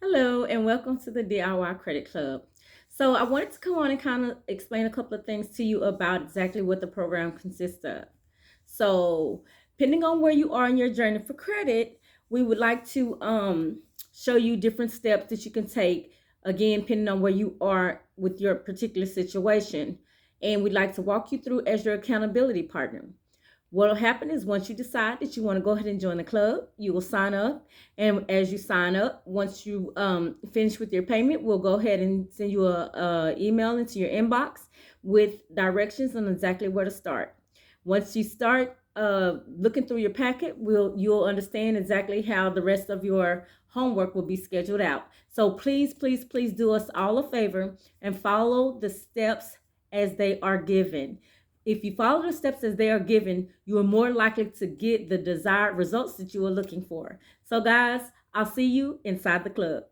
Hello, and welcome to the DIY Credit Club. So, I wanted to come on and kind of explain a couple of things to you about exactly what the program consists of. So, depending on where you are in your journey for credit, we would like to show you different steps that you can take, again, depending on where you are with your particular situation. And we'd like to walk you through as your accountability partner. What will happen is once you decide that you want to go ahead and join the club, you will sign up. And as you sign up, once you finish with your payment, we'll go ahead and send you a email into your inbox with directions on exactly where to start. Once you start looking through your packet, you'll understand exactly how the rest of your homework will be scheduled out. So please, please, please do us all a favor and follow the steps as they are given. If you follow the steps as they are given, you are more likely to get the desired results that you are looking for. So, guys, I'll see you inside the club.